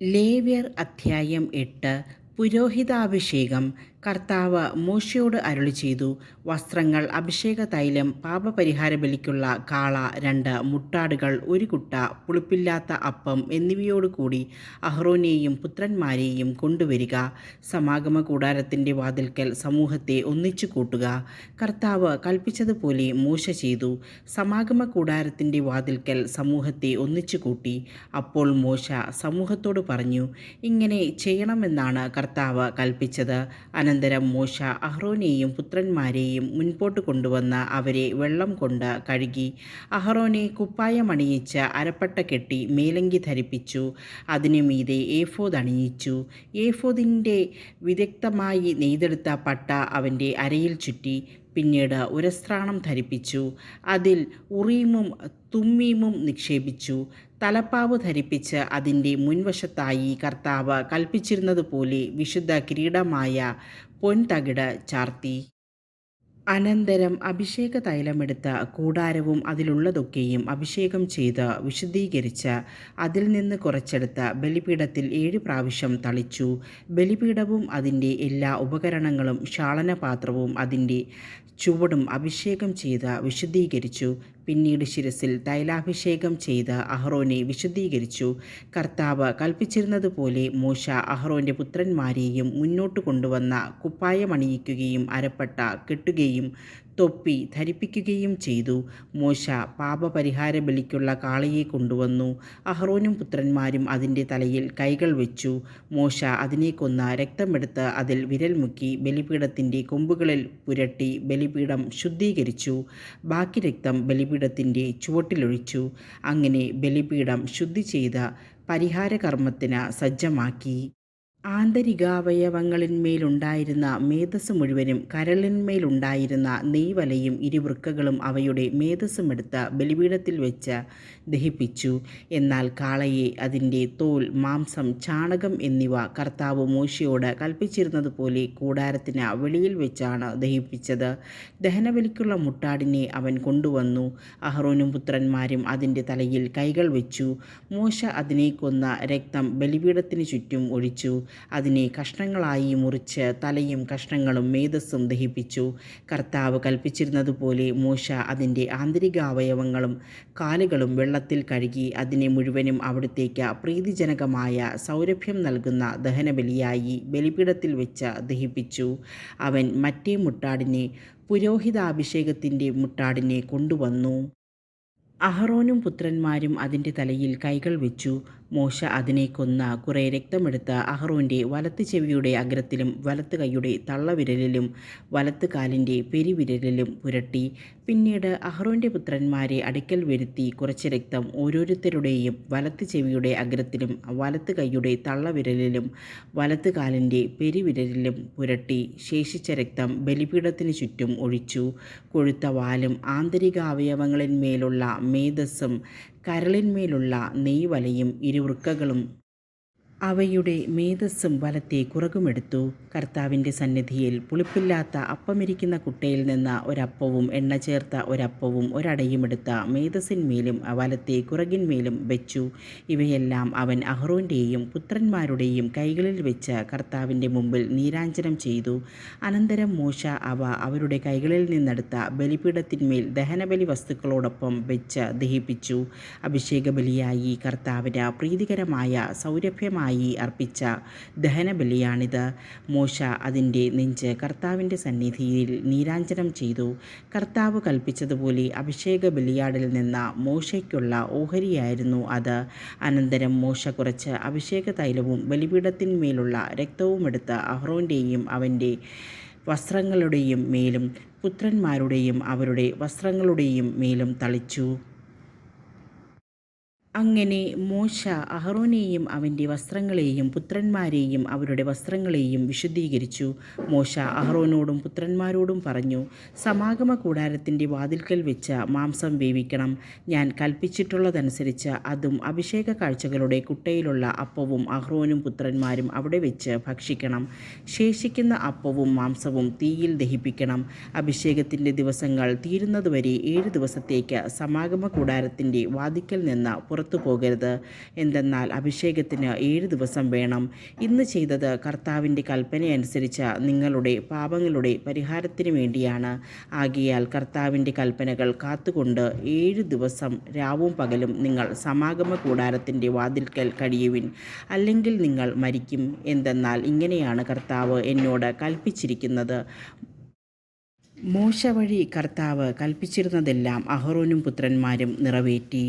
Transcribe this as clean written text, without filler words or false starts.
ലേവ്യർ അധ്യായം 8. പുരോഹിതാഭിഷേകം. കർത്താവ് മോശയോട് അരുളിച്ചെയ്തു, വസ്ത്രങ്ങൾ, അഭിഷേക തൈലം, പാപപരിഹാര ബലിക്കുള്ള കാള, 2 മുട്ടാടുകൾ, 1 കുട്ട, പുളിപ്പില്ലാത്ത അപ്പം എന്നിവയോടുകൂടി അഹ്റോനെയും പുത്രന്മാരെയും കൊണ്ടുവരിക. സമാഗമ കൂടാരത്തിൻ്റെ വാതിൽക്കൽ സമൂഹത്തെ ഒന്നിച്ചു കൂട്ടുക. കർത്താവ് കൽപ്പിച്ചതുപോലെ മോശ ചെയ്തു. സമാഗമ കൂടാരത്തിൻ്റെ വാതിൽക്കൽ സമൂഹത്തെ ഒന്നിച്ചു കൂട്ടി. അപ്പോൾ മോശ സമൂഹത്തോട് പറഞ്ഞു, ഇങ്ങനെ ചെയ്യണമെന്നാണ് കർത്താവ് കൽപ്പിച്ചത്. അനന്തരം മോശ അഹ്റോനെയും പുത്രന്മാരെയും മുൻപോട്ട് കൊണ്ടുവന്ന് അവരെ വെള്ളം കൊണ്ട് കഴുകി. അഹ്റോനെ കുപ്പായമണിയിച്ച് അരപ്പട്ട കെട്ടി മേലങ്കി ധരിപ്പിച്ചു. അതിനു മീതെ ഏഫോദ് അണിയിച്ചു. ഏഫോദിൻ്റെ വിദഗ്ധമായി നെയ്തെടുത്ത പട്ട അവൻ്റെ അരയിൽ ചുറ്റി. പിന്നീട് ഉരസ്ത്രാണം ധരിപ്പിച്ചു. അതിൽ ഉറീമും തുമ്മീമും നിക്ഷേപിച്ചു. തലപ്പാവ് ധരിപ്പിച്ച് അതിൻ്റെ മുൻവശത്തായി കർത്താവ് കൽപ്പിച്ചിരുന്നതുപോലെ വിശുദ്ധ കിരീടമായ പൊൻതകിട് ചാർത്തി. അനന്തരം അഭിഷേക തൈലമെടുത്ത് കൂടാരവും അതിലുള്ളതൊക്കെയും അഭിഷേകം ചെയ്ത് വിശുദ്ധീകരിച്ച് അതിൽ നിന്ന് കുറച്ചെടുത്ത് ബലിപീഠത്തിൽ 7 പ്രാവശ്യം തളിച്ചു. ബലിപീഠവും അതിൻ്റെ എല്ലാ ഉപകരണങ്ങളും ക്ഷാളനപാത്രവും അതിൻ്റെ ചുവടും അഭിഷേകം ചെയ്ത് വിശുദ്ധീകരിച്ചു. പിന്നീട് ശിരസിൽ തൈലാഭിഷേകം ചെയ്ത് അഹ്റോനെ വിശുദ്ധീകരിച്ചു. കർത്താവ് കൽപ്പിച്ചിരുന്നതുപോലെ മോശ അഹ്റോൻ്റെ പുത്രന്മാരെയും മുന്നോട്ട് കൊണ്ടുവന്ന കുപ്പായമണിയിക്കുകയും അരപ്പട്ട കെട്ടുകയും തൊപ്പി ധരിപ്പിക്കുകയും ചെയ്തു. മോശ പാപപരിഹാര ബലിക്കുള്ള കാളയെ കൊണ്ടുവന്നു. അഹ്റോനും പുത്രന്മാരും അതിൻ്റെ തലയിൽ കൈകൾ വെച്ചു. മോശ അതിനെ കൊന്ന് രക്തമെടുത്ത് അതിൽ വിരൽ മുക്കി ബലിപീഠത്തിൻ്റെ കൊമ്പുകളിൽ പുരട്ടി ബലിപീഠം ശുദ്ധീകരിച്ചു. ബാക്കി രക്തം ബലിപീഠത്തിൻ്റെ ചുവട്ടിലൊഴിച്ചു. അങ്ങനെ ബലിപീഠം ശുദ്ധി ചെയ്ത് പരിഹാരകർമ്മത്തിന് സജ്ജമാക്കി. ആന്തരികാവയവങ്ങളിന്മേലുണ്ടായിരുന്ന മേദസ്സ് മുഴുവനും കരളിന്മേലുണ്ടായിരുന്ന നെയ്വലയും ഇരുവൃക്കകളും അവയുടെ മേദസ്സുമെടുത്ത് ബലിപീഠത്തിൽ വെച്ച് ദഹിപ്പിച്ചു. എന്നാൽ കാളയെ, അതിൻ്റെ തോൽ, മാംസം, ചാണകം എന്നിവ കർത്താവ് മോശയോട് കൽപ്പിച്ചിരുന്നതുപോലെ കൂടാരത്തിന് വെളിയിൽ വെച്ചാണ് ദഹിപ്പിച്ചത്. ദഹനബലിക്കുള്ള മുട്ടാടിനെ അവൻ കൊണ്ടുവന്നു. അഹ്റോനും പുത്രന്മാരും അതിൻ്റെ തലയിൽ കൈകൾ വെച്ചു. മോശ അതിനെ കൊന്ന രക്തം ബലിപീഠത്തിന് ചുറ്റും ഒഴിച്ചു. അതിനെ കഷ്ണങ്ങളായി മുറിച്ച് തലയും കഷ്ണങ്ങളും മേദസ്സും ദഹിപ്പിച്ചു. കർത്താവ് കൽപ്പിച്ചിരുന്നതുപോലെ മോശ അതിൻ്റെ ആന്തരികാവയവങ്ങളും കാലുകളും വെള്ളത്തിൽ കഴുകി അതിനെ മുഴുവനും അവിടുത്തേക്ക് പ്രീതിജനകമായ സൗരഭ്യം നൽകുന്ന ദഹനബലിയായി ബലിപീഠത്തിൽ വെച്ച് ദഹിപ്പിച്ചു. അവൻ മറ്റേ മുട്ടാടിനെ, പുരോഹിതാഭിഷേകത്തിൻ്റെ മുട്ടാടിനെ കൊണ്ടുവന്നു. അഹ്റോനും പുത്രന്മാരും അതിൻ്റെ തലയിൽ കൈകൾ വെച്ചു. മോശ അതിനെ കൊന്ന് കുറേ രക്തമെടുത്ത് അഹ്റോൻ്റെ വലത്ത് ചെവിയുടെ അഗ്രത്തിലും വലത്ത് കൈയുടെ തള്ളവിരലിലും വലത്ത് കാലിൻ്റെ പെരുവിരലിലും പുരട്ടി. പിന്നീട് അഹ്റോൻ്റെ പുത്രന്മാരെ അടുക്കൽ വരുത്തി കുറച്ച് രക്തം ഓരോരുത്തരുടെയും വലത്ത് ചെവിയുടെ അഗ്രത്തിലും വലത്ത് കൈയുടെ തള്ളവിരലിലും വലത്ത് കാലിൻ്റെ പെരുവിരലിലും പുരട്ടി. ശേഷിച്ച രക്തം ബലിപീഠത്തിന് ചുറ്റും ഒഴിച്ചു. കൊഴുത്ത വാലും ആന്തരികാവയവങ്ങളിന്മേലുള്ള മേദസ്സും കരളിന്മേലുള്ള നെയ്വലയും ഇരുവൃക്കകളും അവയുടെ മേദസ്സും വലത്തെ കുറകുമെടുത്തു. കർത്താവിൻ്റെ സന്നിധിയിൽ പുളിപ്പില്ലാത്ത അപ്പമിരിക്കുന്ന കുട്ടയിൽ നിന്ന് ഒരപ്പവും എണ്ണ ചേർത്ത ഒരപ്പവും ഒരടയുമെടുത്ത മേദസ്സിന്മേലും വലത്തെ കുറകിന്മേലും വെച്ചു. ഇവയെല്ലാം അവൻ അഹ്റോൻ്റെയും പുത്രന്മാരുടെയും കൈകളിൽ വെച്ച് കർത്താവിൻ്റെ മുമ്പിൽ നീരാഞ്ജനം ചെയ്തു. അനന്തരം മോശ അവ അവരുടെ കൈകളിൽ നിന്നെടുത്ത ബലിപീഠത്തിന്മേൽ ദഹനബലി വസ്തുക്കളോടൊപ്പം വെച്ച് ദഹിപ്പിച്ചു. അഭിഷേകബലിയായി കർത്താവിന് പ്രീതികരമായ സൗരഭ്യമായി അർപ്പിച്ച ദഹനബലിയാണിത്. മോശ അതിൻ്റെ നെഞ്ച് കർത്താവിൻ്റെ സന്നിധിയിൽ നീരാഞ്ജനം ചെയ്തു. കർത്താവ് കൽപ്പിച്ചതുപോലെ അഭിഷേക ബലിയാടിൽ നിന്ന് മോശയ്ക്കുള്ള ഓഹരിയായിരുന്നു അത്. അനന്തരം മോശ കുറച്ച് അഭിഷേക തൈലവും ബലിപീഠത്തിന്മേലുള്ള രക്തവുമെടുത്ത് അഹ്റോൻ്റെയും അവൻ്റെ വസ്ത്രങ്ങളുടെയും മേലും പുത്രന്മാരുടെയും അവരുടെ വസ്ത്രങ്ങളുടെയും മേലും തളിച്ചു. അങ്ങനെ മോശ അഹ്റോനെയും അവൻ്റെ വസ്ത്രങ്ങളെയും പുത്രന്മാരെയും അവരുടെ വസ്ത്രങ്ങളെയും വിശുദ്ധീകരിച്ചു. മോശ അഹ്റോനോടും പുത്രന്മാരോടും പറഞ്ഞു, സമാഗമ കൂടാരത്തിൻ്റെ വാതിൽക്കൽ വെച്ച് മാംസം വേവിക്കണം. ഞാൻ കൽപ്പിച്ചിട്ടുള്ളതനുസരിച്ച് അതും അഭിഷേക കാഴ്ചകളുടെ കുട്ടയിലുള്ള അപ്പവും അഹ്റോനും പുത്രന്മാരും അവിടെ വെച്ച് ഭക്ഷിക്കണം. ശേഷിക്കുന്ന അപ്പവും മാംസവും തീയിൽ ദഹിപ്പിക്കണം. അഭിഷേകത്തിൻ്റെ ദിവസങ്ങൾ തീരുന്നതുവരെ 7 ദിവസത്തേക്ക് സമാഗമ കൂടാരത്തിൻ്റെ വാതിൽക്കൽ നിന്ന് പുറത്തു പോകരുത്. എന്തെന്നാൽ അഭിഷേകത്തിന് 7 ദിവസം വേണം. ഇന്ന് ചെയ്തത് കർത്താവിൻ്റെ കൽപ്പനയനുസരിച്ച് നിങ്ങളുടെ പാപങ്ങളുടെ പരിഹാരത്തിനു വേണ്ടിയാണ്. ആകയാൽ കർത്താവിൻ്റെ കൽപ്പനകൾ കാത്തുകൊണ്ട് 7 ദിവസം രാവും പകലും നിങ്ങൾ സമാഗമ കൂടാരത്തിൻ്റെ വാതിൽക്കൽ കഴിയുവിൻ. അല്ലെങ്കിൽ നിങ്ങൾ മരിക്കും. എന്തെന്നാൽ ഇങ്ങനെയാണ് കർത്താവ് എന്നോട് കൽപ്പിച്ചിരിക്കുന്നത്. മോശ വഴി കർത്താവ് കൽപ്പിച്ചിരുന്നതെല്ലാം അഹറോനും പുത്രന്മാരും നിറവേറ്റി.